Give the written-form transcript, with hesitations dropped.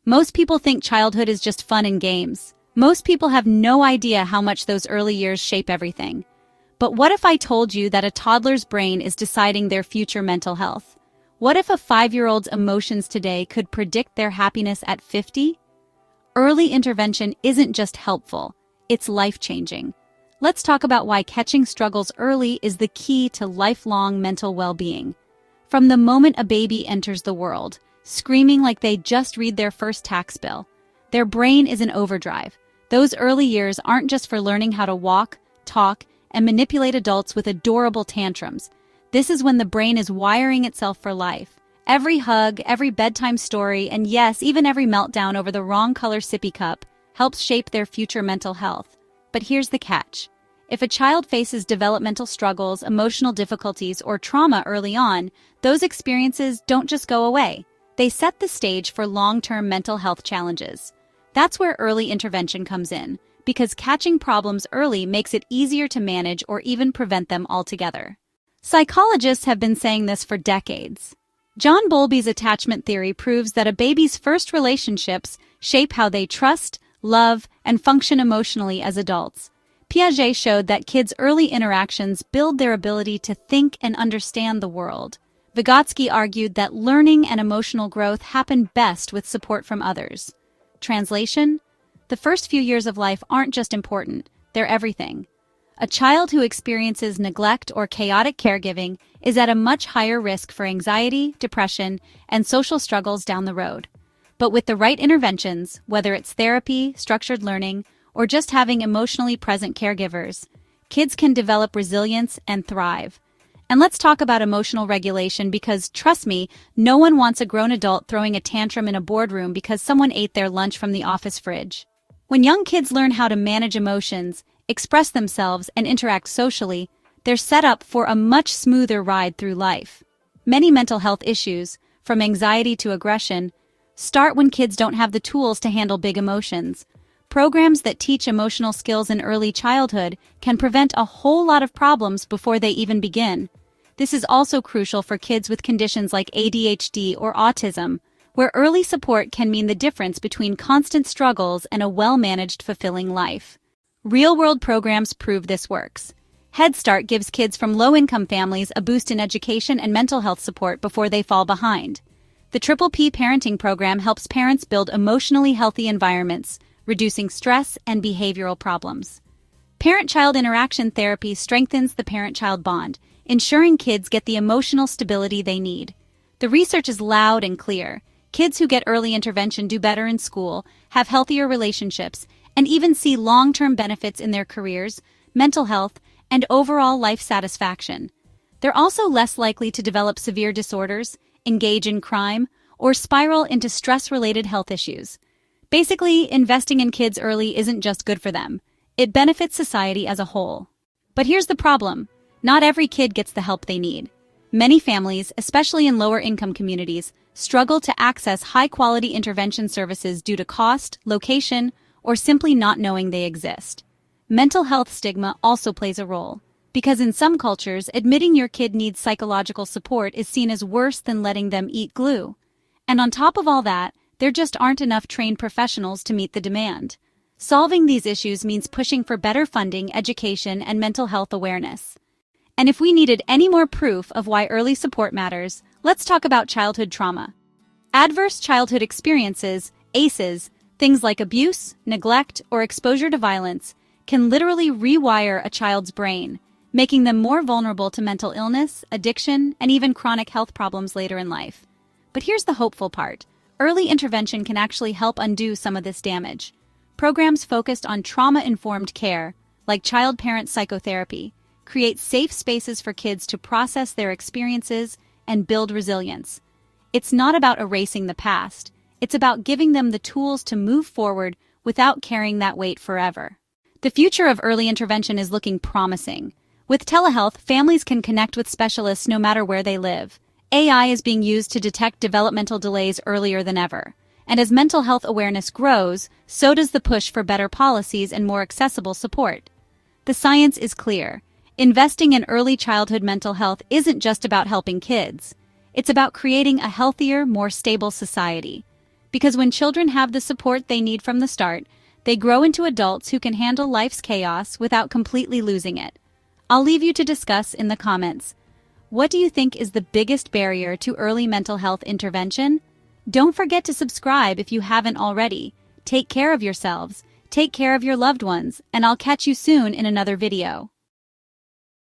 Most people think childhood is just fun and games. Most people have no idea how much those early years shape everything. But what if I told you that a toddler's brain is deciding their future mental health? What if a 5-year-old's emotions today could predict their happiness at 50? Early intervention isn't just helpful, it's life-changing. Let's talk about why catching struggles early is the key to lifelong mental well-being. From the moment a baby enters the world, screaming like they just read their first tax bill, their brain is in overdrive. Those early years aren't just for learning how to walk, talk, and manipulate adults with adorable tantrums. This is when the brain is wiring itself for life. Every hug, every bedtime story, and yes, even every meltdown over the wrong color sippy cup helps shape their future mental health. But here's the catch. If a child faces developmental struggles, emotional difficulties, or trauma early on, those experiences don't just go away. They set the stage for long-term mental health challenges. That's where early intervention comes in, because catching problems early makes it easier to manage or even prevent them altogether. Psychologists have been saying this for decades. John Bowlby's attachment theory proves that a baby's first relationships shape how they trust, love, and function emotionally as adults. Piaget showed that kids' early interactions build their ability to think and understand the world. Vygotsky argued that learning and emotional growth happen best with support from others. Translation? The first few years of life aren't just important, they're everything. A child who experiences neglect or chaotic caregiving is at a much higher risk for anxiety, depression, and social struggles down the road. But with the right interventions, whether it's therapy, structured learning, or just having emotionally present caregivers, kids can develop resilience and thrive. And let's talk about emotional regulation because, trust me, no one wants a grown adult throwing a tantrum in a boardroom because someone ate their lunch from the office fridge. When young kids learn how to manage emotions, express themselves, and interact socially, they're set up for a much smoother ride through life. Many mental health issues, from anxiety to aggression, start when kids don't have the tools to handle big emotions. Programs that teach emotional skills in early childhood can prevent a whole lot of problems before they even begin. This is also crucial for kids with conditions like ADHD or autism, where early support can mean the difference between constant struggles and a well-managed, fulfilling life. Real-world programs prove this works. Head Start gives kids from low-income families a boost in education and mental health support before they fall behind. The Triple P parenting program helps parents build emotionally healthy environments, reducing stress and behavioral problems. Parent-child interaction therapy strengthens the parent-child bond, ensuring kids get the emotional stability they need. The research is loud and clear. Kids who get early intervention do better in school, have healthier relationships, and even see long-term benefits in their careers, mental health, and overall life satisfaction. They're also less likely to develop severe disorders, engage in crime, or spiral into stress-related health issues. Basically, investing in kids early isn't just good for them. It benefits society as a whole. But here's the problem. Not every kid gets the help they need. Many families, especially in lower-income communities, struggle to access high-quality intervention services due to cost, location, or simply not knowing they exist. Mental health stigma also plays a role, because in some cultures, admitting your kid needs psychological support is seen as worse than letting them eat glue. And on top of all that, there just aren't enough trained professionals to meet the demand. Solving these issues means pushing for better funding, education, and mental health awareness. And if we needed any more proof of why early support matters, let's talk about childhood trauma. Adverse childhood experiences, ACEs, things like abuse, neglect, or exposure to violence, can literally rewire a child's brain, making them more vulnerable to mental illness, addiction, and even chronic health problems later in life. But here's the hopeful part. Early intervention can actually help undo some of this damage. Programs focused on trauma-informed care, like child-parent psychotherapy, create safe spaces for kids to process their experiences and build resilience. It's not about erasing the past. It's about giving them the tools to move forward without carrying that weight forever. The future of early intervention is looking promising. With telehealth, families can connect with specialists no matter where they live. AI is being used to detect developmental delays earlier than ever. And as mental health awareness grows, so does the push for better policies and more accessible support. The science is clear. Investing in early childhood mental health isn't just about helping kids. It's about creating a healthier, more stable society. Because when children have the support they need from the start, they grow into adults who can handle life's chaos without completely losing it. I'll leave you to discuss in the comments. What do you think is the biggest barrier to early mental health intervention? Don't forget to subscribe if you haven't already. Take care of yourselves, take care of your loved ones, and I'll catch you soon in another video.